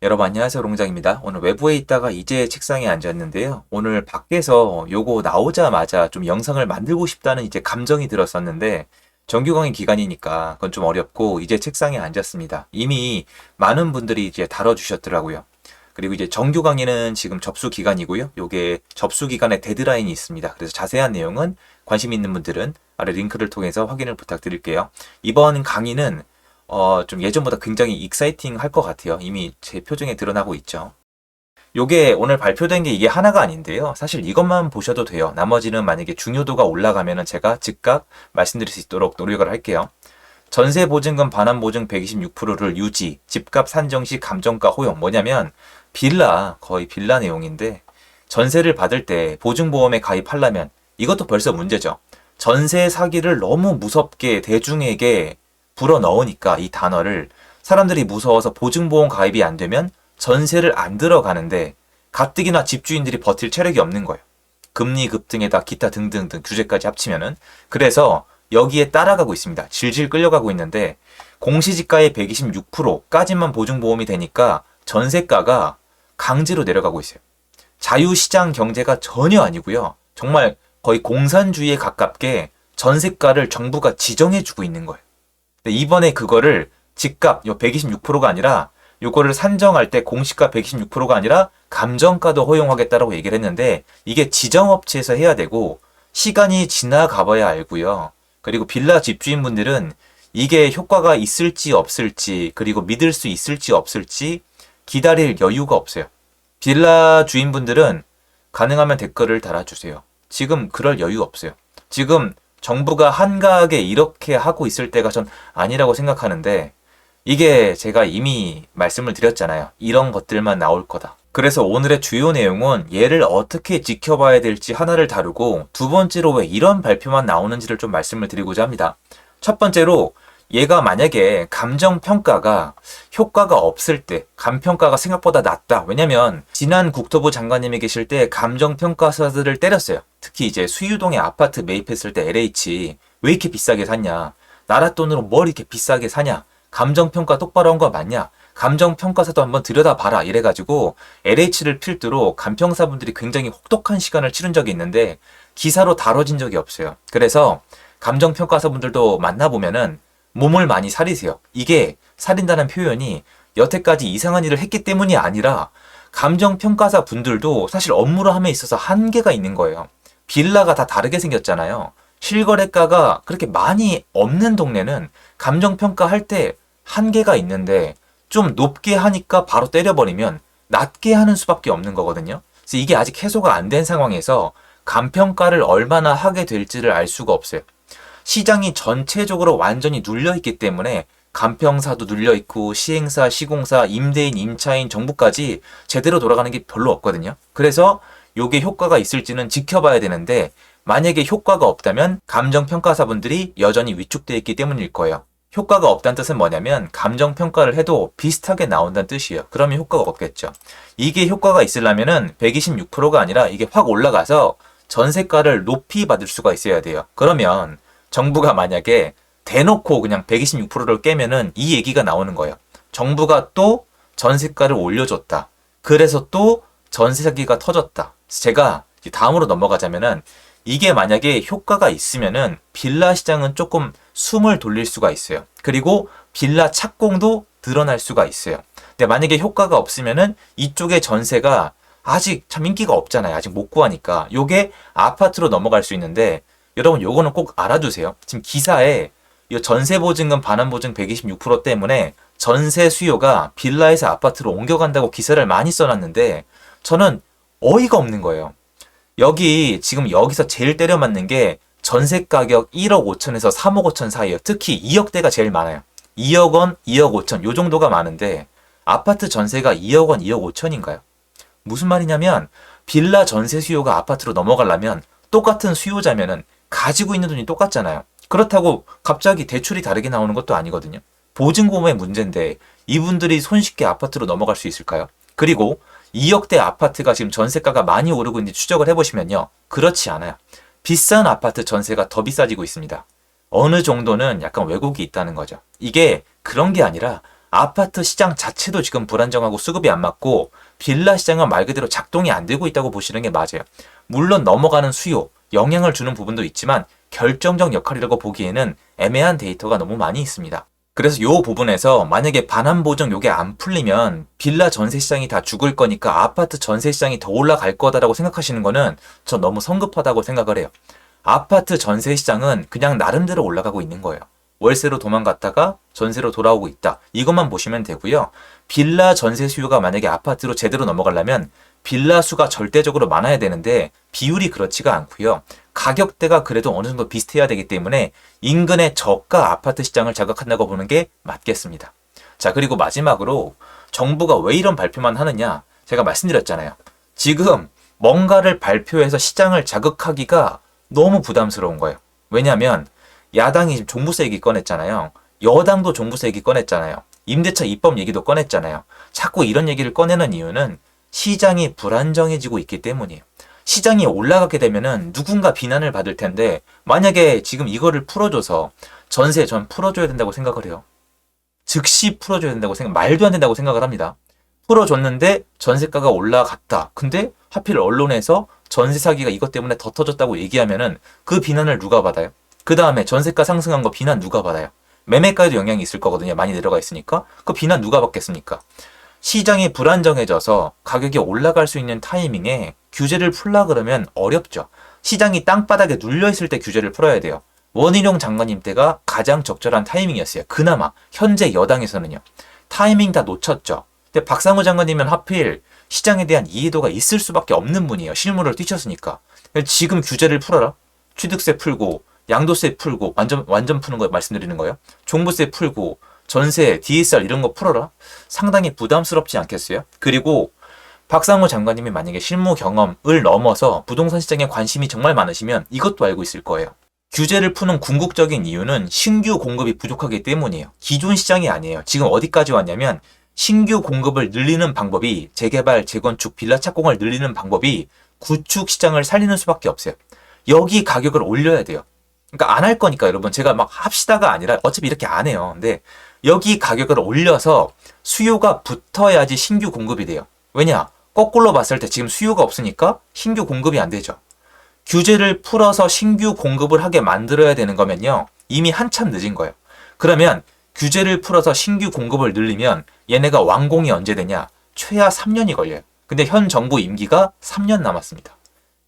여러분 안녕하세요, 롱장입니다. 오늘 외부에 있다가 이제 책상에 앉았는데요. 오늘 밖에서 요거 나오자마자 좀 영상을 만들고 싶다는 이제 감정이 들었었는데 정규 강의 기간이니까 그건 좀 어렵고 이제 책상에 앉았습니다. 이미 많은 분들이 이제 다뤄주셨더라고요. 그리고 이제 정규 강의는 지금 접수 기간이고요. 요게 접수 기간에 데드라인이 있습니다. 그래서 자세한 내용은 관심 있는 분들은 아래 링크를 통해서 확인을 부탁드릴게요. 이번 강의는 좀 예전보다 굉장히 익사이팅 할 것 같아요. 이미 제 표정에 드러나고 있죠. 요게 오늘 발표된 게 이게 하나가 아닌데요. 사실 이것만 보셔도 돼요. 나머지는 만약에 중요도가 올라가면은 제가 즉각 말씀드릴 수 있도록 노력을 할게요. 전세 보증금 반환 보증 126%를 유지, 집값 산정 시 감정가 호용. 뭐냐면 빌라, 거의 빌라 내용인데 전세를 받을 때 보증보험에 가입하려면 이것도 벌써 문제죠. 전세 사기를 너무 무섭게 대중에게 불어 넣으니까 이 단어를 사람들이 무서워서 보증보험 가입이 안 되면 전세를 안 들어가는데 가뜩이나 집주인들이 버틸 체력이 없는 거예요. 금리 급등에다 기타 등등등 규제까지 합치면은. 그래서 여기에 따라가고 있습니다. 질질 끌려가고 있는데 공시지가의 126%까지만 보증보험이 되니까 전세가가 강제로 내려가고 있어요. 자유시장 경제가 전혀 아니고요. 정말 거의 공산주의에 가깝게 전세가를 정부가 지정해주고 있는 거예요. 근데 이번에 그거를 집값, 요 126%가 아니라 요거를 산정할 때 공시가 126%가 아니라 감정가도 허용하겠다라고 얘기를 했는데 이게 지정업체에서 해야 되고 시간이 지나가 봐야 알고요. 그리고 빌라 집주인분들은 이게 효과가 있을지 없을지 그리고 믿을 수 있을지 없을지 기다릴 여유가 없어요. 빌라 주인분들은 가능하면 댓글을 달아주세요. 지금 그럴 여유 없어요. 지금 정부가 한가하게 이렇게 하고 있을 때가 전 아니라고 생각하는데 이게 제가 이미 말씀을 드렸잖아요. 이런 것들만 나올 거다. 그래서 오늘의 주요 내용은 얘를 어떻게 지켜봐야 될지 하나를 다루고 두 번째로 왜 이런 발표만 나오는지를 좀 말씀을 드리고자 합니다. 첫 번째로 얘가 만약에 감정평가가 효과가 없을 때 감평가가 생각보다 낮다. 왜냐면 지난 국토부 장관님이 계실 때 감정평가사들을 때렸어요. 특히 이제 수유동에 아파트 매입했을 때 LH 왜 이렇게 비싸게 샀냐. 나라 돈으로 뭘 이렇게 비싸게 사냐. 감정평가 똑바로 한 거 맞냐. 감정평가사도 한번 들여다봐라 이래가지고 LH를 필두로 감평사분들이 굉장히 혹독한 시간을 치른 적이 있는데 기사로 다뤄진 적이 없어요. 그래서 감정평가사분들도 만나보면은 몸을 많이 사리세요. 이게 사린다는 표현이 여태까지 이상한 일을 했기 때문이 아니라 감정평가사 분들도 사실 업무를 함에 있어서 한계가 있는 거예요. 빌라가 다 다르게 생겼잖아요. 실거래가가 그렇게 많이 없는 동네는 감정평가할 때 한계가 있는데 좀 높게 하니까 바로 때려버리면 낮게 하는 수밖에 없는 거거든요. 그래서 이게 아직 해소가 안 된 상황에서 감평가를 얼마나 하게 될지를 알 수가 없어요. 시장이 전체적으로 완전히 눌려있기 때문에 감평사도 눌려있고 시행사, 시공사, 임대인, 임차인, 정부까지 제대로 돌아가는 게 별로 없거든요. 그래서 요게 효과가 있을지는 지켜봐야 되는데 만약에 효과가 없다면 감정평가사분들이 여전히 위축되어 있기 때문일 거예요. 효과가 없다는 뜻은 뭐냐면 감정평가를 해도 비슷하게 나온다는 뜻이에요. 그러면 효과가 없겠죠. 이게 효과가 있으려면은 126%가 아니라 이게 확 올라가서 전세가를 높이 받을 수가 있어야 돼요. 그러면 정부가 만약에 대놓고 그냥 126%를 깨면은 이 얘기가 나오는 거예요. 정부가 또 전세가를 올려줬다. 그래서 또 전세 사기가 터졌다. 제가 다음으로 넘어가자면은 이게 만약에 효과가 있으면은 빌라 시장은 조금 숨을 돌릴 수가 있어요. 그리고 빌라 착공도 늘어날 수가 있어요. 근데 만약에 효과가 없으면은 이쪽의 전세가 아직 참 인기가 없잖아요. 아직 못 구하니까. 요게 아파트로 넘어갈 수 있는데 여러분 요거는 꼭 알아두세요. 지금 기사에 이 전세보증금 반환보증 126% 때문에 전세 수요가 빌라에서 아파트로 옮겨간다고 기사를 많이 써놨는데 저는 어이가 없는 거예요. 지금 여기서 제일 때려 맞는 게 전세 가격 1억 5천에서 3억 5천 사이에요. 특히 2억대가 제일 많아요. 2억 원, 2억 5천 요 정도가 많은데 아파트 전세가 2억 원, 2억 5천인가요? 무슨 말이냐면 빌라 전세 수요가 아파트로 넘어가려면 똑같은 수요자면은 가지고 있는 돈이 똑같잖아요. 그렇다고 갑자기 대출이 다르게 나오는 것도 아니거든요. 보증보험의 문제인데 이분들이 손쉽게 아파트로 넘어갈 수 있을까요? 그리고 2억대 아파트가 지금 전세가가 많이 오르고 있는지 추적을 해보시면요. 그렇지 않아요. 비싼 아파트 전세가 더 비싸지고 있습니다. 어느 정도는 약간 왜곡이 있다는 거죠. 이게 그런 게 아니라 아파트 시장 자체도 지금 불안정하고 수급이 안 맞고 빌라 시장은 말 그대로 작동이 안 되고 있다고 보시는 게 맞아요. 물론 넘어가는 수요, 영향을 주는 부분도 있지만 결정적 역할이라고 보기에는 애매한 데이터가 너무 많이 있습니다. 그래서 이 부분에서 만약에 반환보증 요게 안 풀리면 빌라 전세 시장이 다 죽을 거니까 아파트 전세 시장이 더 올라갈 거다라고 생각하시는 거는 전 너무 성급하다고 생각을 해요. 아파트 전세 시장은 그냥 나름대로 올라가고 있는 거예요. 월세로 도망갔다가 전세로 돌아오고 있다. 이것만 보시면 되고요. 빌라 전세 수요가 만약에 아파트로 제대로 넘어가려면 빌라 수가 절대적으로 많아야 되는데 비율이 그렇지가 않고요. 가격대가 그래도 어느 정도 비슷해야 되기 때문에 인근의 저가 아파트 시장을 자극한다고 보는 게 맞겠습니다. 자, 그리고 마지막으로 정부가 왜 이런 발표만 하느냐? 제가 말씀드렸잖아요. 지금 뭔가를 발표해서 시장을 자극하기가 너무 부담스러운 거예요. 왜냐하면 야당이 지금 종부세 얘기 꺼냈잖아요. 여당도 종부세 얘기 꺼냈잖아요. 임대차 입법 얘기도 꺼냈잖아요. 자꾸 이런 얘기를 꺼내는 이유는 시장이 불안정해지고 있기 때문이에요. 시장이 올라가게 되면은 누군가 비난을 받을 텐데 만약에 지금 이거를 풀어줘서 전세 전 풀어줘야 된다고 생각을 해요. 즉시 풀어줘야 된다고 말도 안 된다고 생각을 합니다. 풀어줬는데 전세가가 올라갔다. 근데 하필 언론에서 전세 사기가 이것 때문에 더 터졌다고 얘기하면은 그 비난을 누가 받아요? 그 다음에 전세가 상승한 거 비난 누가 받아요? 매매가에도 영향이 있을 거거든요. 많이 내려가 있으니까. 그 비난 누가 받겠습니까? 시장이 불안정해져서 가격이 올라갈 수 있는 타이밍에 규제를 풀라 그러면 어렵죠. 시장이 땅바닥에 눌려있을 때 규제를 풀어야 돼요. 원희룡 장관님 때가 가장 적절한 타이밍이었어요. 그나마 현재 여당에서는요. 타이밍 다 놓쳤죠. 근데 박상우 장관님은 하필 시장에 대한 이해도가 있을 수밖에 없는 분이에요. 실무를 뛰셨으니까. 지금 규제를 풀어라. 취득세 풀고 양도세 풀고 완전 푸는 거 말씀드리는 거예요. 종부세 풀고 전세, DSR 이런 거 풀어라. 상당히 부담스럽지 않겠어요? 그리고 박상우 장관님이 만약에 실무 경험을 넘어서 부동산 시장에 관심이 정말 많으시면 이것도 알고 있을 거예요. 규제를 푸는 궁극적인 이유는 신규 공급이 부족하기 때문이에요. 기존 시장이 아니에요. 지금 어디까지 왔냐면 신규 공급을 늘리는 방법이 재개발, 재건축, 빌라 착공을 늘리는 방법이 구축 시장을 살리는 수밖에 없어요. 여기 가격을 올려야 돼요. 그러니까 안 할 거니까 여러분 제가 막 합시다가 아니라 어차피 이렇게 안 해요. 근데 여기 가격을 올려서 수요가 붙어야지 신규 공급이 돼요. 왜냐? 거꾸로 봤을 때 지금 수요가 없으니까 신규 공급이 안 되죠. 규제를 풀어서 신규 공급을 하게 만들어야 되는 거면요. 이미 한참 늦은 거예요. 그러면 규제를 풀어서 신규 공급을 늘리면 얘네가 완공이 언제 되냐? 최하 3년이 걸려요. 근데 현 정부 임기가 3년 남았습니다.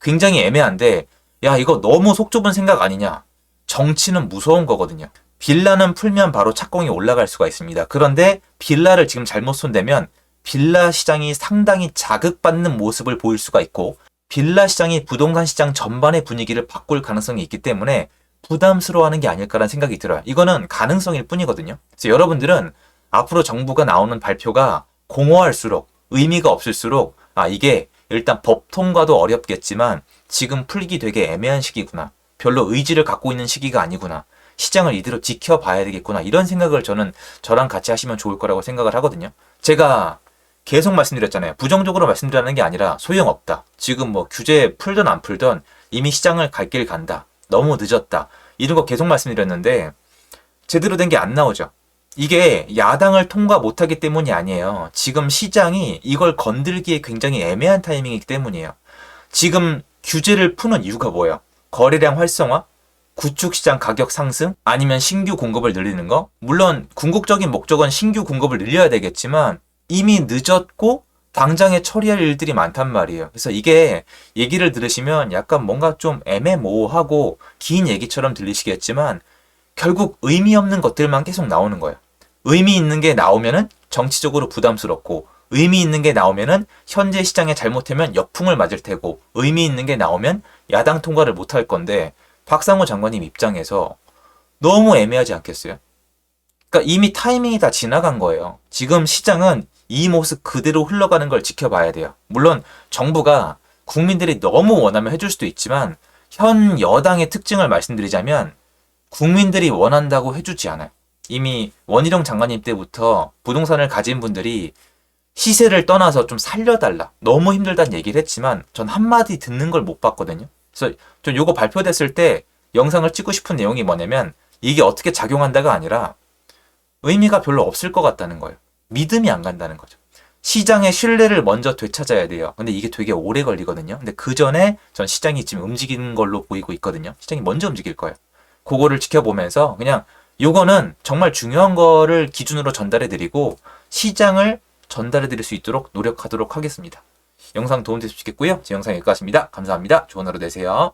굉장히 애매한데 야 이거 너무 속 좁은 생각 아니냐? 정치는 무서운 거거든요. 빌라는 풀면 바로 착공이 올라갈 수가 있습니다. 그런데 빌라를 지금 잘못 손대면 빌라 시장이 상당히 자극받는 모습을 보일 수가 있고 빌라 시장이 부동산 시장 전반의 분위기를 바꿀 가능성이 있기 때문에 부담스러워하는 게 아닐까라는 생각이 들어요. 이거는 가능성일 뿐이거든요. 그래서 여러분들은 앞으로 정부가 나오는 발표가 공허할수록 의미가 없을수록 이게 일단 법 통과도 어렵겠지만 지금 풀기 되게 애매한 시기구나. 별로 의지를 갖고 있는 시기가 아니구나. 시장을 이대로 지켜봐야 되겠구나. 이런 생각을 저랑 같이 하시면 좋을 거라고 생각을 하거든요. 제가 계속 말씀드렸잖아요. 부정적으로 말씀드리는 게 아니라 소용없다. 지금 뭐 규제 풀든 안 풀든 이미 시장을 갈 길 간다. 너무 늦었다. 이런 거 계속 말씀드렸는데 제대로 된 게 안 나오죠. 이게 야당을 통과 못하기 때문이 아니에요. 지금 시장이 이걸 건들기에 굉장히 애매한 타이밍이기 때문이에요. 지금 규제를 푸는 이유가 뭐예요? 거래량 활성화? 구축시장 가격 상승? 아니면 신규 공급을 늘리는 거? 물론 궁극적인 목적은 신규 공급을 늘려야 되겠지만 이미 늦었고 당장에 처리할 일들이 많단 말이에요. 그래서 이게 얘기를 들으시면 약간 뭔가 좀 애매모호하고 긴 얘기처럼 들리시겠지만 결국 의미 없는 것들만 계속 나오는 거예요. 의미 있는 게 나오면은 정치적으로 부담스럽고 의미 있는 게 나오면은 현재 시장에 잘못하면 역풍을 맞을 테고 의미 있는 게 나오면 야당 통과를 못 할 건데 박상우 장관님 입장에서 너무 애매하지 않겠어요? 그러니까 이미 타이밍이 다 지나간 거예요. 지금 시장은 이 모습 그대로 흘러가는 걸 지켜봐야 돼요. 물론 정부가 국민들이 너무 원하면 해줄 수도 있지만 현 여당의 특징을 말씀드리자면 국민들이 원한다고 해주지 않아요. 이미 원희룡 장관님 때부터 부동산을 가진 분들이 시세를 떠나서 좀 살려달라. 너무 힘들다는 얘기를 했지만 전 한마디 듣는 걸 못 봤거든요. 그래서 전 요거 발표됐을 때 영상을 찍고 싶은 내용이 뭐냐면 이게 어떻게 작용한다가 아니라 의미가 별로 없을 것 같다는 거예요. 믿음이 안 간다는 거죠. 시장의 신뢰를 먼저 되찾아야 돼요. 근데 이게 되게 오래 걸리거든요. 근데 그 전에 전 시장이 지금 움직이는 걸로 보이고 있거든요. 시장이 먼저 움직일 거예요. 그거를 지켜보면서 그냥 요거는 정말 중요한 거를 기준으로 전달해 드리고 시장을 전달해 드릴 수 있도록 노력하도록 하겠습니다. 영상 도움되셨겠고요. 제 영상 여기까지입니다. 감사합니다. 좋은 하루 되세요.